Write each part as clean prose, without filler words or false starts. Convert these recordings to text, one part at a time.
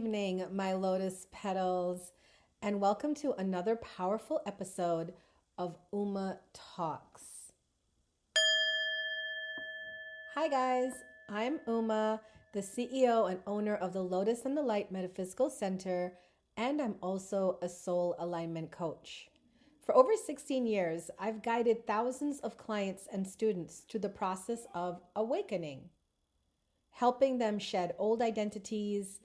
evening, my lotus petals, and welcome to another powerful episode of Uma Talks. Hi, guys. I'm Uma, the CEO and owner of the Lotus and the Light Metaphysical Center, and I'm also a soul alignment coach. For over 16 years, I've guided thousands of clients and students through the process of awakening, helping them shed old identities,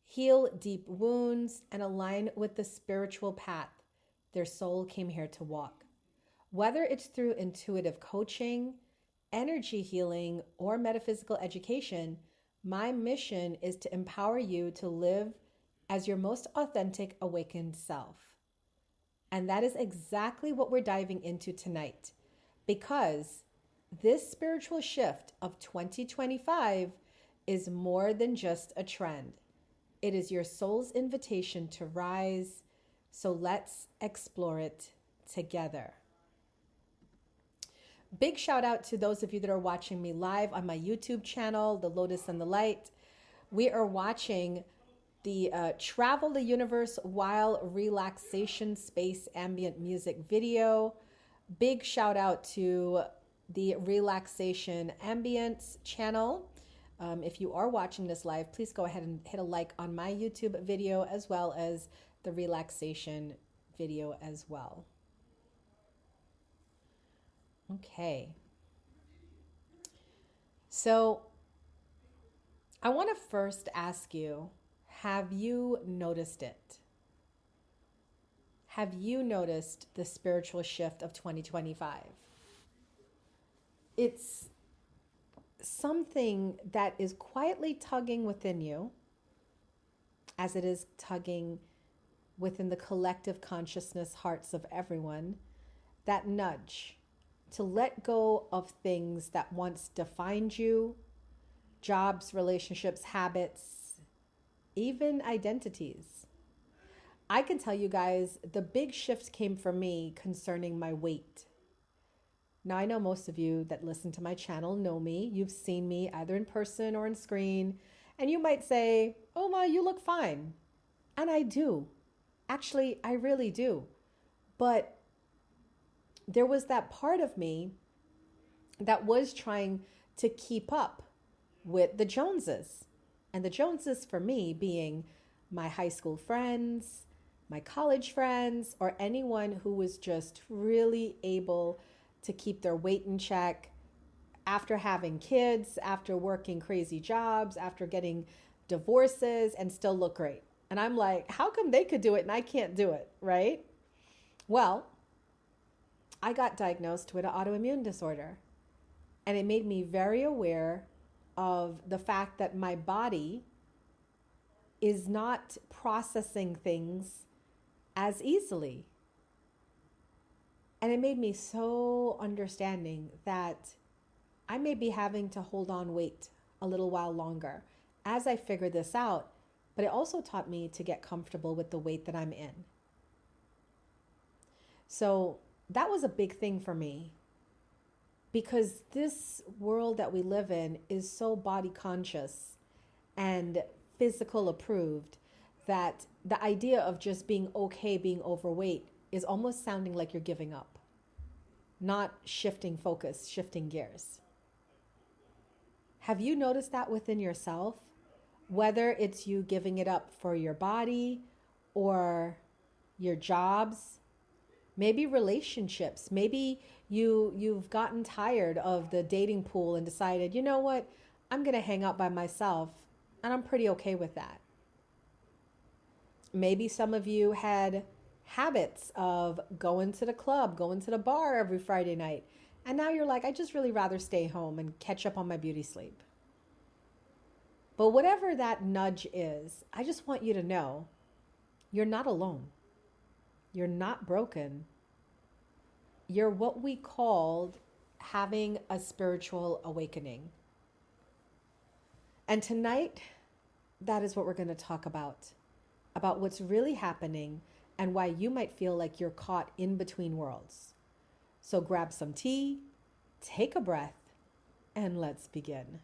heal deep wounds, and align with the spiritual path their soul came here to walk. Whether it's through intuitive coaching, energy healing, or metaphysical education, my mission is to empower you to live as your most authentic awakened self. And that is exactly what we're diving into tonight, because this spiritual shift of 2025 is more than just a trend. It is your soul's invitation to rise. So let's explore it together. Big shout out to those of you that are watching me live on my YouTube channel, The Lotus and the Light. We are watching the Travel the Universe while relaxation space ambient music video. Big shout out to the Relaxation Ambience channel. If you are watching this live, please go ahead and hit a like on my YouTube video as well as the relaxation video as well. Okay. So I want to first ask you, have you noticed it? Have you noticed the spiritual shift of 2025? It's something that is quietly tugging within you, as it is tugging within the collective consciousness hearts of everyone, that nudge to let go of things that once defined you, jobs, relationships, habits, even identities. I can tell you guys, the big shift came for me concerning my weight. Now, I know most of you that listen to my channel know me. You've seen me either in person or on screen, and you might say, "Oh, Ma, you look fine." And I do. Actually, I really do. But there was that part of me that was trying to keep up with the Joneses. And the Joneses for me being my high school friends, my college friends, or anyone who was just really able to keep their weight in check after having kids, after working crazy jobs, after getting divorces, and still look great. And I'm like, how come they could do it and I can't do it, right? Well, I got diagnosed with an autoimmune disorder, and it made me very aware of the fact that my body is not processing things as easily. And it made me so understanding that I may be having to hold on weight a little while longer as I figure this out, but it also taught me to get comfortable with the weight that I'm in. So that was a big thing for me, because this world that we live in is so body conscious and physical approved that the idea of just being okay being overweight is almost sounding like you're giving up, not shifting focus, shifting gears. Have you noticed that within yourself? Whether it's you giving it up for your body or your jobs, maybe relationships, maybe you've gotten tired of the dating pool and decided, you know what, I'm going to hang out by myself, and I'm pretty okay with that. Maybe some of you had habits of going to the club, going to the bar every Friday night, and now you're like, I just really rather stay home and catch up on my beauty sleep. But whatever that nudge is, I just want you to know you're not alone. You're not broken. You're what we called having a spiritual awakening. And tonight, that is what we're going to talk about what's really happening and why you might feel like you're caught in between worlds. So grab some tea, take a breath, and let's begin.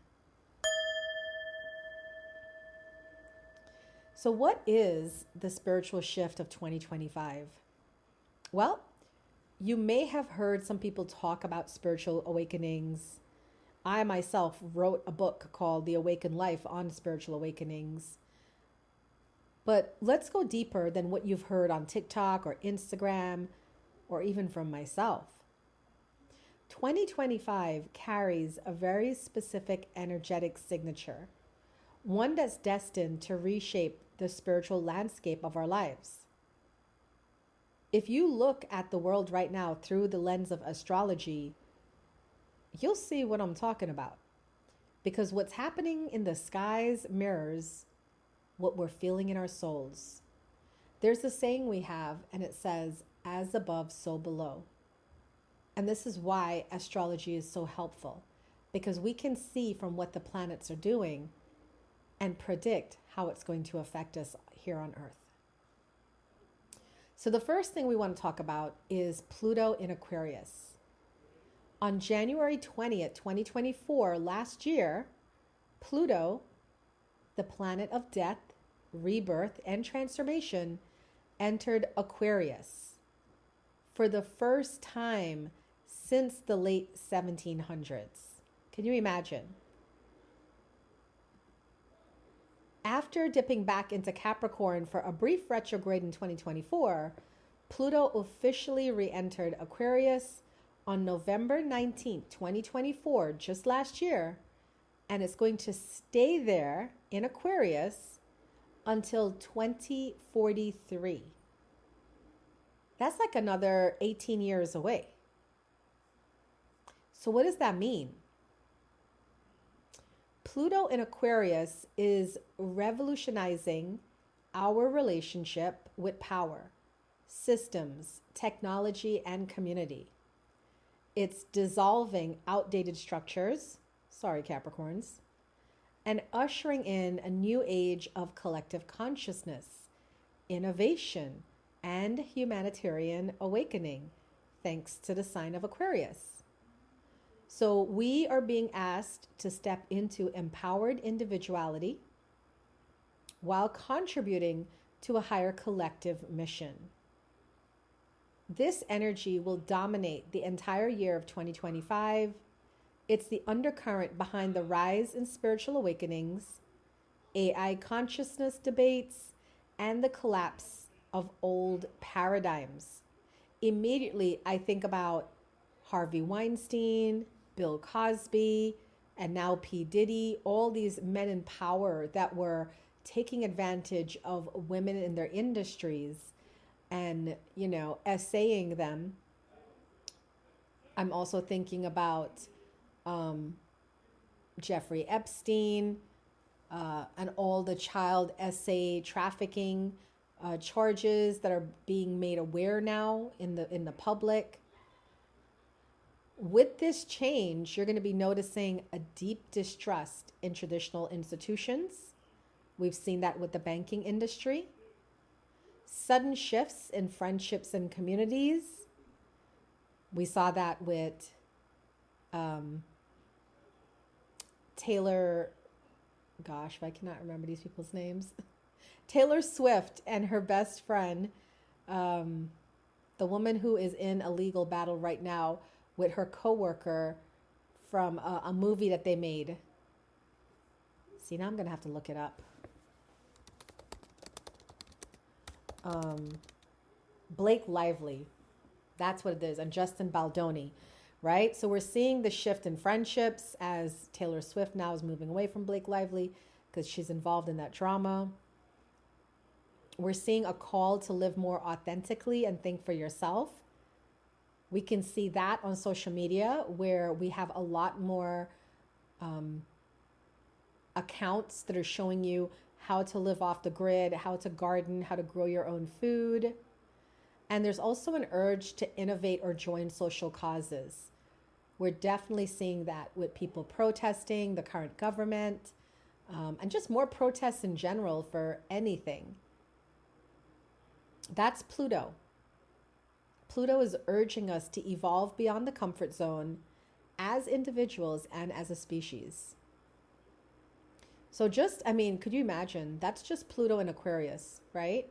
So, what is the spiritual shift of 2025? Well, you may have heard some people talk about spiritual awakenings. I myself wrote a book called The Awakened Life on spiritual awakenings. But let's go deeper than what you've heard on TikTok or Instagram or even from myself. 2025 carries a very specific energetic signature, one that's destined to reshape the spiritual landscape of our lives. If you look at the world right now through the lens of astrology, you'll see what I'm talking about. Because what's happening in the skies mirrors what we're feeling in our souls. There's a saying we have, and it says, as above, so below. And this is why astrology is so helpful, because we can see from what the planets are doing and predict how it's going to affect us here on Earth. So the first thing we want to talk about is Pluto in Aquarius. On January 20th, 2024, last year, Pluto, the planet of death, rebirth, and transformation, entered Aquarius for the first time since the late 1700s. Can you imagine? After dipping back into Capricorn for a brief retrograde in 2024, Pluto officially re-entered Aquarius on November 19th, 2024, just last year, and it's going to stay there in Aquarius until 2043. That's like another 18 years away. So what does that mean? Pluto in Aquarius is revolutionizing our relationship with power, systems, technology, and community. It's dissolving outdated structures, sorry Capricorns, and ushering in a new age of collective consciousness, innovation, and humanitarian awakening, thanks to the sign of Aquarius. So we are being asked to step into empowered individuality while contributing to a higher collective mission. This energy will dominate the entire year of 2025. It's the undercurrent behind the rise in spiritual awakenings, AI consciousness debates, and the collapse of old paradigms. Immediately, I think about Harvey Weinstein, Bill Cosby, and now P. Diddy, all these men in power that were taking advantage of women in their industries and, essaying them. I'm also thinking about Jeffrey Epstein and all the child essay trafficking charges that are being made aware now in the public. With this change, you're going to be noticing a deep distrust in traditional institutions. We've seen that with the banking industry. Sudden shifts in friendships and communities. We saw that with Taylor, gosh, I cannot remember these people's names. Taylor Swift and her best friend, the woman who is in a legal battle right now with her coworker from a movie that they made. See, now I'm going to have to look it up. Blake Lively. That's what it is. And Justin Baldoni, right? So we're seeing the shift in friendships as Taylor Swift now is moving away from Blake Lively because she's involved in that drama. We're seeing a call to live more authentically and think for yourself. We can see that on social media where we have a lot more accounts that are showing you how to live off the grid, how to garden, how to grow your own food. And there's also an urge to innovate or join social causes. We're definitely seeing that with people protesting the current government and just more protests in general for anything. That's Pluto. Pluto is urging us to evolve beyond the comfort zone as individuals and as a species. So just, I mean, could you imagine? That's just Pluto in Aquarius, right?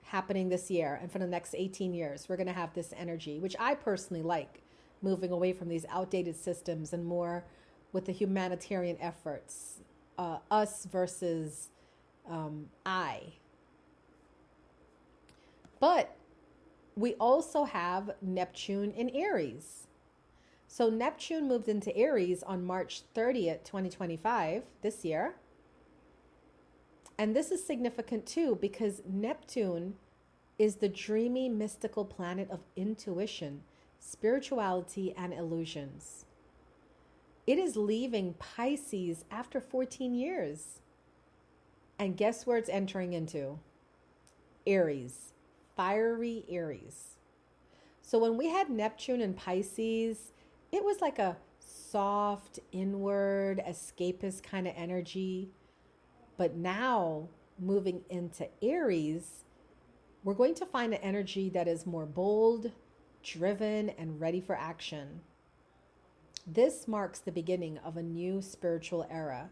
Happening this year. And for the next 18 years, we're going to have this energy, which I personally like, moving away from these outdated systems and more with the humanitarian efforts. Us versus I. But we also have Neptune in Aries. So Neptune moved into Aries on March 30th, 2025, this year. And this is significant too because Neptune is the dreamy, mystical planet of intuition, spirituality, and illusions. It is leaving Pisces after 14 years. And guess where it's entering into? Aries, fiery Aries. So when we had Neptune in Pisces, it was like a soft, inward, escapist kind of energy. But now, moving into Aries, we're going to find an energy that is more bold, driven, and ready for action. This marks the beginning of a new spiritual era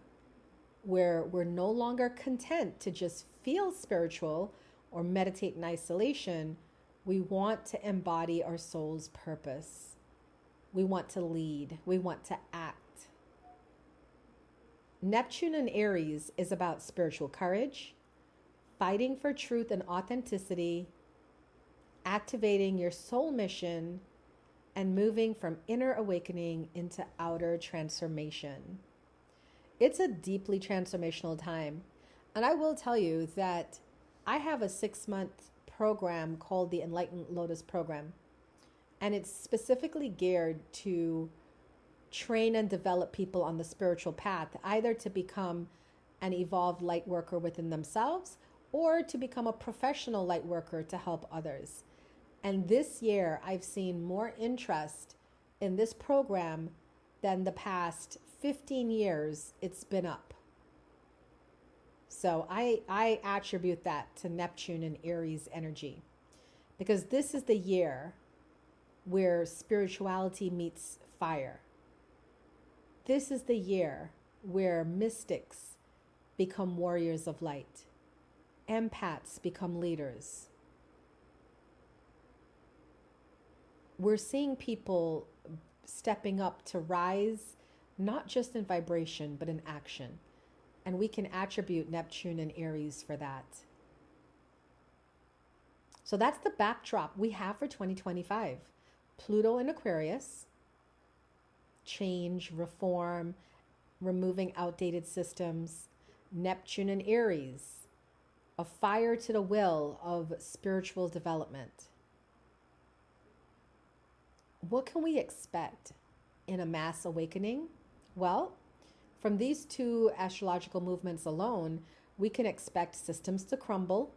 where we're no longer content to just feel spiritual or meditate in isolation. We want to embody our soul's purpose. We want to lead. We want to act. Neptune in Aries is about spiritual courage, fighting for truth and authenticity, activating your soul mission, and moving from inner awakening into outer transformation. It's a deeply transformational time. And I will tell you that I have a 6-month program called the Enlightened Lotus Program. And it's specifically geared to train and develop people on the spiritual path, either to become an evolved light worker within themselves or to become a professional light worker to help others. And this year, I've seen more interest in this program than the past 15 years it's been up. So I attribute that to Neptune and Aries energy, because this is the year where spirituality meets fire. This is the year where mystics become warriors of light. Empaths become leaders. We're seeing people stepping up to rise, not just in vibration, but in action. And we can attribute Neptune and Aries for that. So that's the backdrop we have for 2025. Pluto in Aquarius, change, reform, removing outdated systems. Neptune in Aries, a fire to the will of spiritual development. What can we expect in a mass awakening? Well, from these two astrological movements alone, we can expect systems to crumble.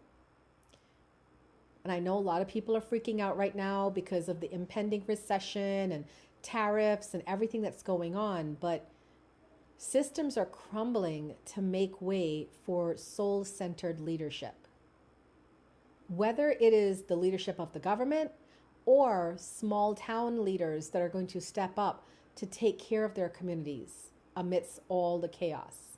And I know a lot of people are freaking out right now because of the impending recession and tariffs and everything that's going on, but systems are crumbling to make way for soul-centered leadership. Whether it is the leadership of the government or small town leaders that are going to step up to take care of their communities amidst all the chaos.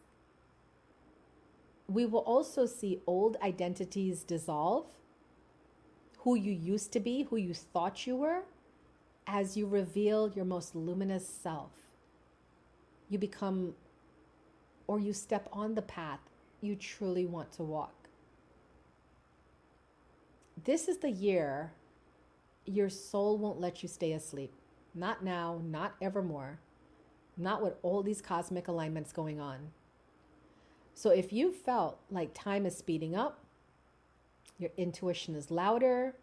We will also see old identities dissolve. Who you used to be, who you thought you were, as you reveal your most luminous self. You become, or you step on the path you truly want to walk. This is the year your soul won't let you stay asleep. Not now, not evermore. Not with all these cosmic alignments going on. So if you felt like time is speeding up, your intuition is louder,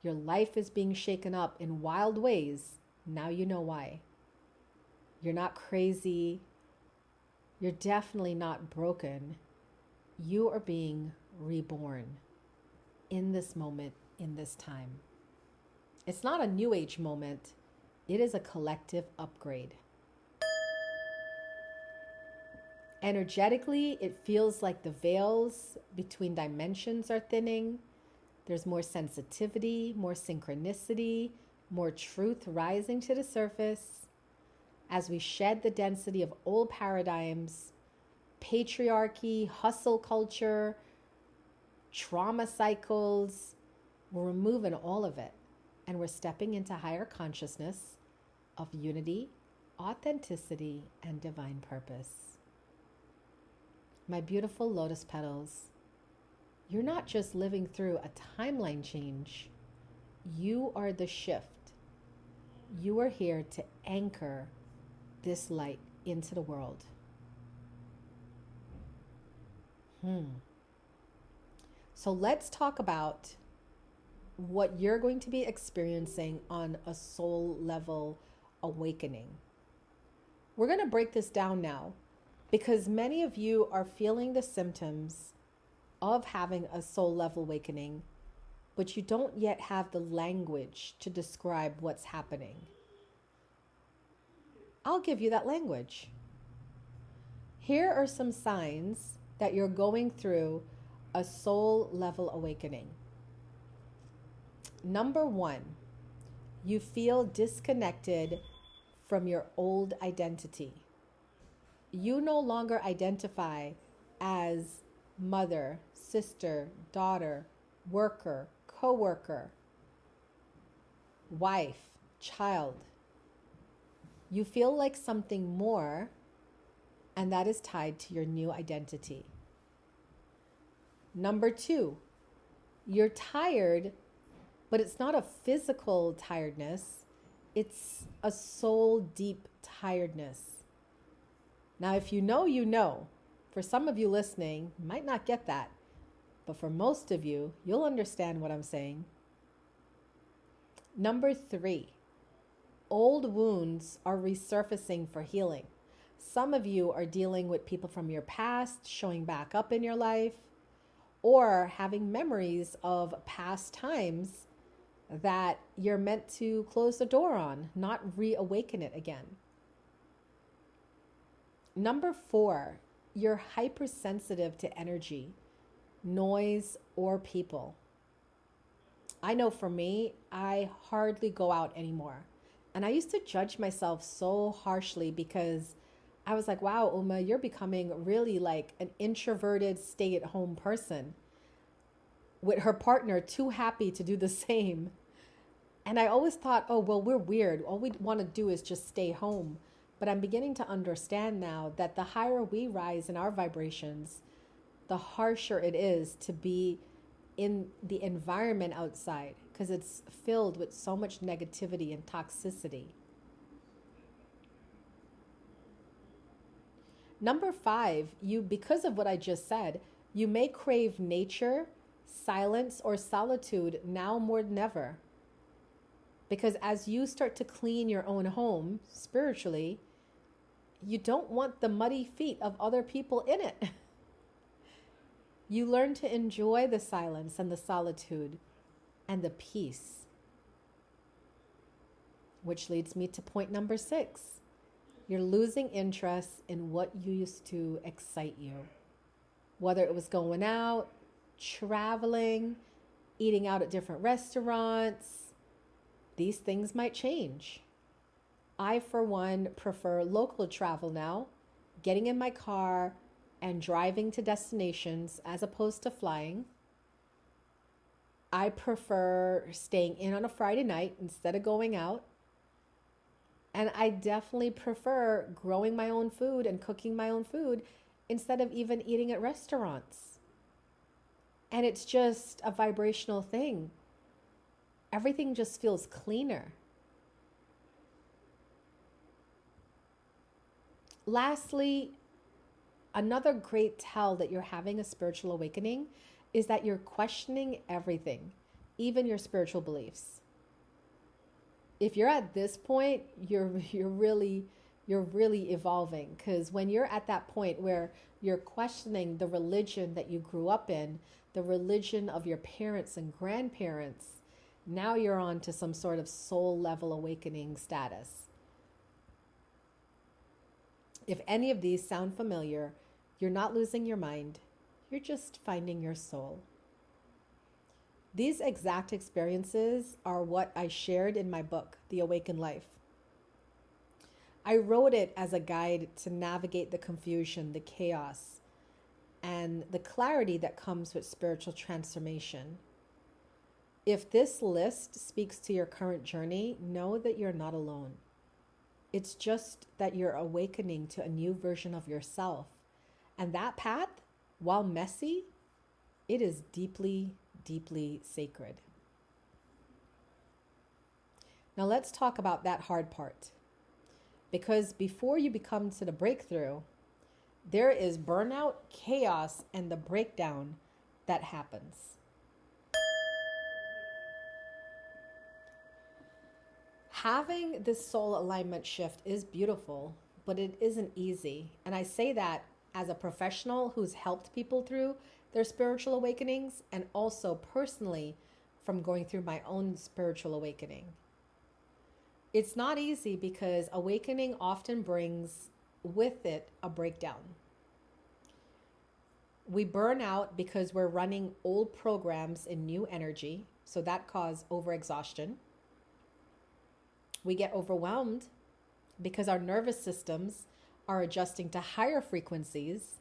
your life is being shaken up in wild ways, now you know why. You're not crazy. You're definitely not broken. You are being reborn in this moment, in this time. It's not a new age moment. It is a collective upgrade. Energetically, it feels like the veils between dimensions are thinning. There's more sensitivity, more synchronicity, more truth rising to the surface as we shed the density of old paradigms patriarchy, hustle culture, trauma cycles. We're removing all of it. And we're stepping into higher consciousness of unity, authenticity, and divine purpose. My beautiful lotus petals, you're not just living through a timeline change. You are the shift. You are here to anchor this light into the world. So let's talk about what you're going to be experiencing on a soul level awakening. We're going to break this down now because many of you are feeling the symptoms of having a soul level awakening, but you don't yet have the language to describe what's happening. I'll give you that language. Here are some signs that you're going through a soul level awakening. Number 1, you feel disconnected from your old identity. You no longer identify as mother, sister, daughter, worker, co-worker, wife, child. You feel like something more, and that is tied to your new identity. Number 2, you're tired, but it's not a physical tiredness. It's a soul deep tiredness. Now, if you know, you know. For some of you listening, you might not get that. But for most of you, you'll understand what I'm saying. Number 3, old wounds are resurfacing for healing. Some of you are dealing with people from your past showing back up in your life, or having memories of past times that you're meant to close the door on, not reawaken it again. Number 4, you're hypersensitive to energy, noise, or people. I know for me, I hardly go out anymore. And I used to judge myself so harshly because I was like, wow, Uma, you're becoming really like an introverted stay-at-home person with her partner too happy to do the same. And I always thought, oh, well, we're weird. All we want to do is just stay home. But I'm beginning to understand now that the higher we rise in our vibrations, the harsher it is to be in the environment outside because it's filled with so much negativity and toxicity. Number 5, because of what I just said, you may crave nature, silence, or solitude now more than ever. Because as you start to clean your own home spiritually, you don't want the muddy feet of other people in it. You learn to enjoy the silence and the solitude and the peace. Which leads me to point number 6. You're losing interest in what used to excite you. Whether it was going out, traveling, eating out at different restaurants, these things might change. I, for one, prefer local travel now, getting in my car and driving to destinations as opposed to flying. I prefer staying in on a Friday night instead of going out. And I definitely prefer growing my own food and cooking my own food instead of even eating at restaurants. And it's just a vibrational thing. Everything just feels cleaner. Lastly, another great tell that you're having a spiritual awakening is that you're questioning everything, even your spiritual beliefs. If you're at this point, you're really evolving, because when you're at that point where you're questioning the religion that you grew up in, the religion of your parents and grandparents, now you're on to some sort of soul level awakening status. If any of these sound familiar, you're not losing your mind. You're just finding your soul. These exact experiences are what I shared in my book, The Awakened Life. I wrote it as a guide to navigate the confusion, the chaos, and the clarity that comes with spiritual transformation. If this list speaks to your current journey, know that you're not alone. It's just that you're awakening to a new version of yourself. And that path, while messy, it is deeply, deeply sacred. Now let's talk about that hard part. Because before you become to the breakthrough, there is burnout, chaos, and the breakdown that happens. Having this soul alignment shift is beautiful, but it isn't easy. And I say that as a professional who's helped people through their spiritual awakenings, and also personally from going through my own spiritual awakening. It's not easy because awakening often brings with it a breakdown. We burn out because we're running old programs in new energy, so that causes overexhaustion. We get overwhelmed because our nervous systems are adjusting to higher frequencies.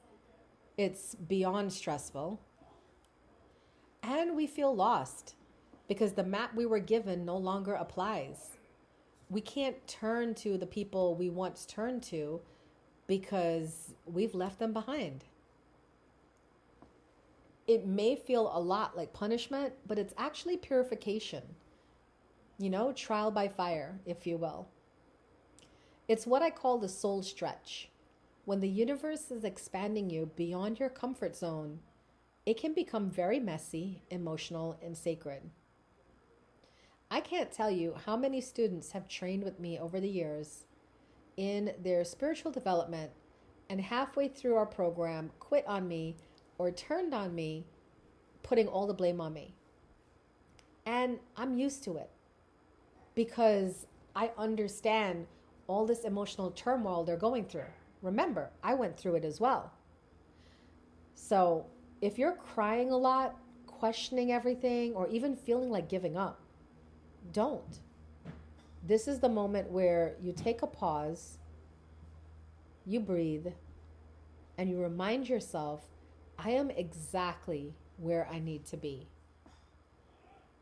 It's beyond stressful. And we feel lost because the map we were given no longer applies. We can't turn to the people we once turned to because we've left them behind. It may feel a lot like punishment, but it's actually purification. Trial by fire, if you will. It's what I call the soul stretch. When the universe is expanding you beyond your comfort zone, it can become very messy, emotional, and sacred. I can't tell you how many students have trained with me over the years in their spiritual development and halfway through our program quit on me or turned on me, putting all the blame on me. And I'm used to it because I understand all this emotional turmoil they're going through. Remember, I went through it as well. So if you're crying a lot, questioning everything, or even feeling like giving up, don't. This is the moment where you take a pause, you breathe, and you remind yourself, I am exactly where I need to be.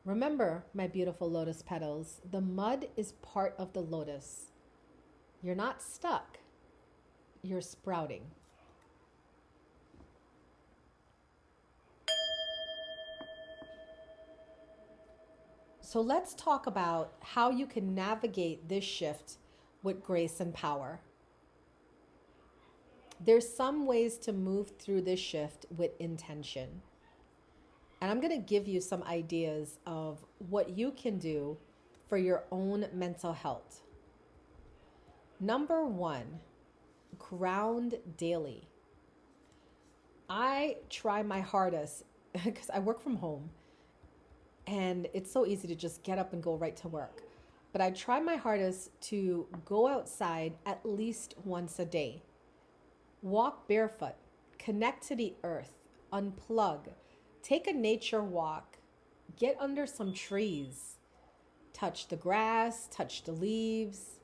Remember, my beautiful lotus petals, the mud is part of the lotus. You're not stuck. You're sprouting. So let's talk about how you can navigate this shift with grace and power. There's some ways to move through this shift with intention. And I'm going to give you some ideas of what you can do for your own mental health. Number 1, ground daily. I try my hardest because I work from home and it's so easy to just get up and go right to work. But I try my hardest to go outside at least once a day. Walk barefoot, connect to the earth, unplug, take a nature walk, get under some trees, touch the grass, touch the leaves,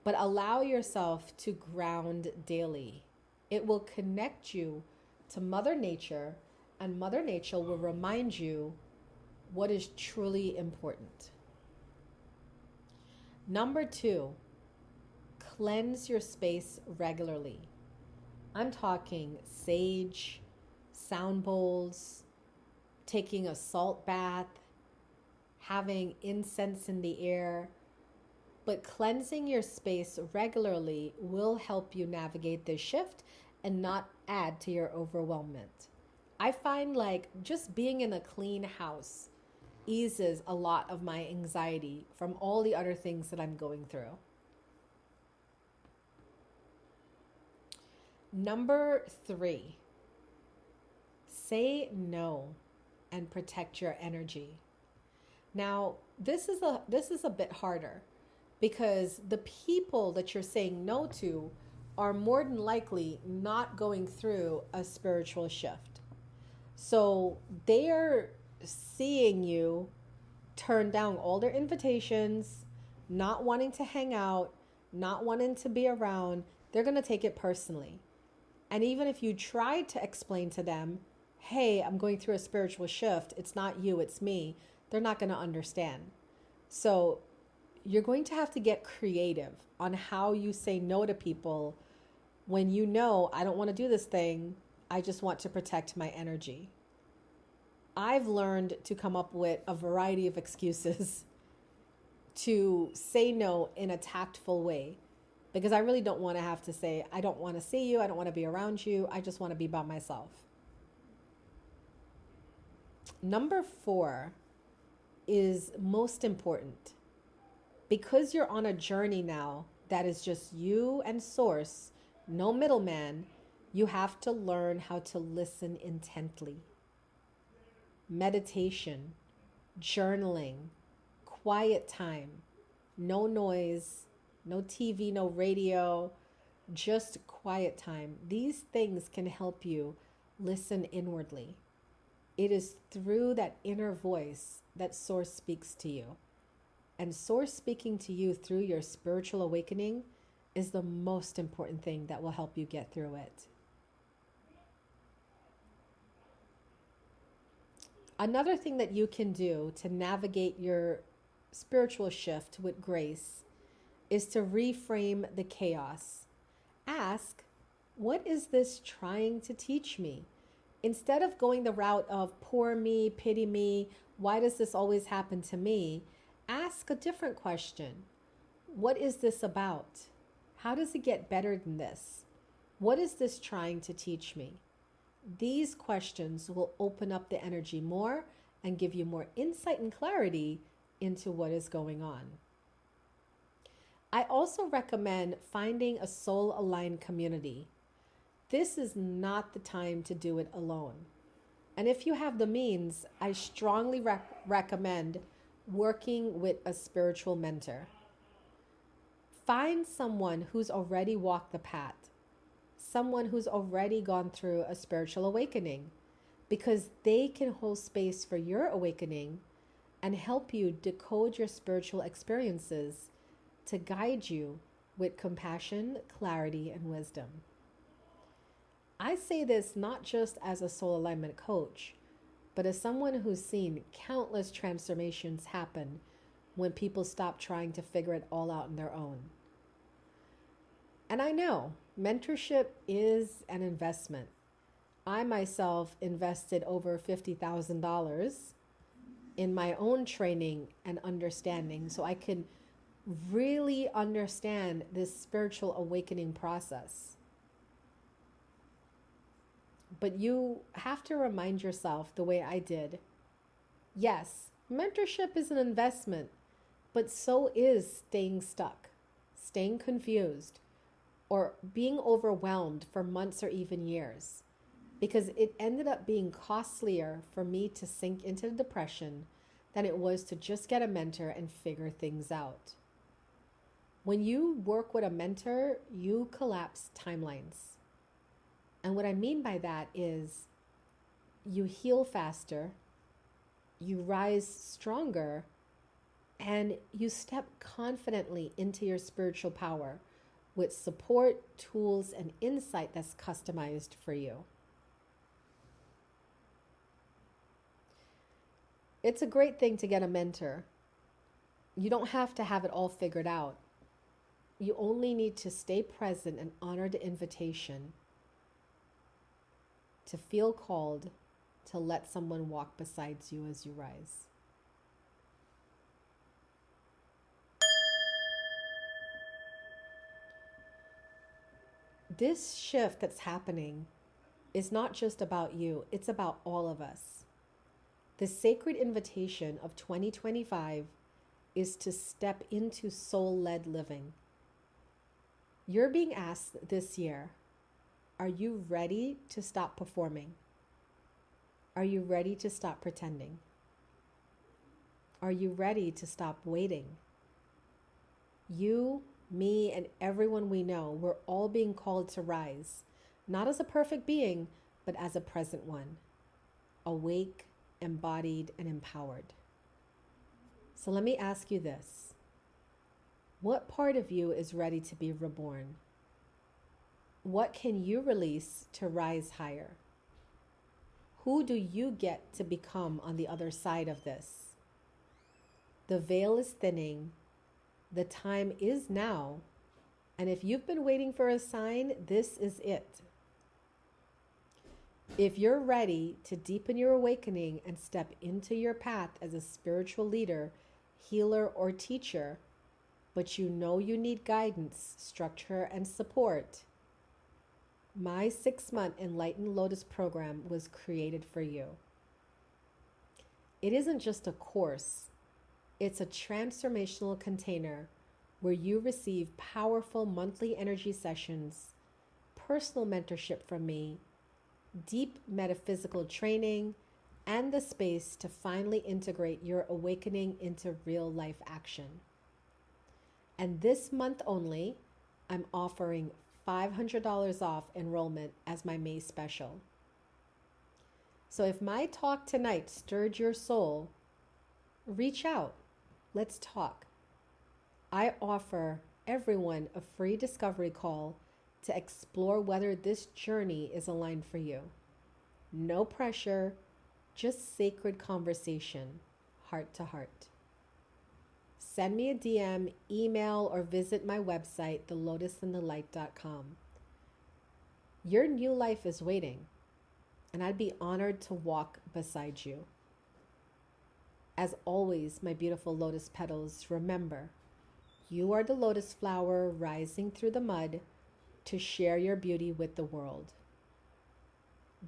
but allow yourself to ground daily. It will connect you to Mother Nature, and Mother Nature will remind you what is truly important. Number 2, cleanse your space regularly. I'm talking sage, sound bowls, taking a salt bath, having incense in the air. But cleansing your space regularly will help you navigate this shift and not add to your overwhelmment. I find like just being in a clean house eases a lot of my anxiety from all the other things that I'm going through. Number 3, say no and protect your energy. Now, this is a bit harder because the people that you're saying no to are more than likely not going through a spiritual shift. So they're seeing you turn down all their invitations, not wanting to hang out, not wanting to be around, they're going to take it personally. And even if you try to explain to them, hey, I'm going through a spiritual shift, it's not you, it's me, they're not going to understand. So you're going to have to get creative on how you say no to people when you know, I don't want to do this thing, I just want to protect my energy. I've learned to come up with a variety of excuses to say no in a tactful way, because I really don't want to have to say, I don't want to see you, I don't want to be around you, I just want to be by myself. Number 4 is most important. Because you're on a journey now that is just you and source, no middleman, you have to learn how to listen intently. Meditation, journaling, quiet time, no noise, no TV, no radio, just quiet time. These things can help you listen inwardly. It is through that inner voice that Source speaks to you. And Source speaking to you through your spiritual awakening is the most important thing that will help you get through it. Another thing that you can do to navigate your spiritual shift with grace is to reframe the chaos. Ask, what is this trying to teach me? Instead of going the route of poor me, pity me, why does this always happen to me? Ask a different question. What is this about? How does it get better than this? What is this trying to teach me? These questions will open up the energy more and give you more insight and clarity into what is going on. I also recommend finding a soul-aligned community. This is not the time to do it alone. And if you have the means, I strongly recommend working with a spiritual mentor. Find someone who's already walked the path, someone who's already gone through a spiritual awakening, because they can hold space for your awakening and help you decode your spiritual experiences to guide you with compassion, clarity, and wisdom. I say this not just as a soul alignment coach, but as someone who's seen countless transformations happen when people stop trying to figure it all out on their own. And I know mentorship is an investment. I myself invested over $50,000 in my own training and understanding so I can really understand this spiritual awakening process. But you have to remind yourself the way I did. Yes, mentorship is an investment, but so is staying stuck, staying confused, or being overwhelmed for months or even years, because it ended up being costlier for me to sink into depression than it was to just get a mentor and figure things out. When you work with a mentor, you collapse timelines. And what I mean by that is you heal faster, you rise stronger, and you step confidently into your spiritual power with support, tools, and insight that's customized for you. It's a great thing to get a mentor. You don't have to have it all figured out. You only need to stay present and honor the invitation to feel called to let someone walk beside you as you rise. This shift that's happening is not just about you, it's about all of us. The sacred invitation of 2025 is to step into soul-led living. You're being asked this year, are you ready to stop performing? Are you ready to stop pretending? Are you ready to stop waiting? You, me, and everyone we know, we're all being called to rise, not as a perfect being, but as a present one, awake, embodied, and empowered. So let me ask you this. What part of you is ready to be reborn? What can you release to rise higher? Who do you get to become on the other side of this? The veil is thinning. The time is now. And if you've been waiting for a sign, this is it. If you're ready to deepen your awakening and step into your path as a spiritual leader, healer, or teacher, but you know you need guidance, structure, and support, my 6-month Enlightened Lotus program was created for you. It isn't just a course, it's a transformational container where you receive powerful monthly energy sessions, personal mentorship from me, deep metaphysical training, and the space to finally integrate your awakening into real life action. And this month only, I'm offering $500 off enrollment as my May special. So if my talk tonight stirred your soul, reach out. Let's talk. I offer everyone a free discovery call to explore whether this journey is aligned for you. No pressure, just sacred conversation, heart to heart. Send me a DM, email, or visit my website, thelotusandthelight.com. Your new life is waiting, and I'd be honored to walk beside you. As always, my beautiful lotus petals, remember, you are the lotus flower rising through the mud to share your beauty with the world.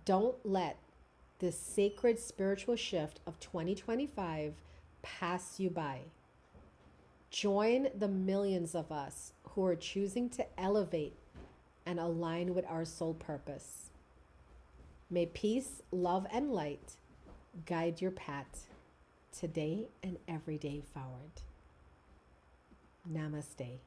Don't let this sacred spiritual shift of 2025 pass you by. Join the millions of us who are choosing to elevate and align with our soul purpose. May peace, love, and light guide your path today and every day forward. Namaste.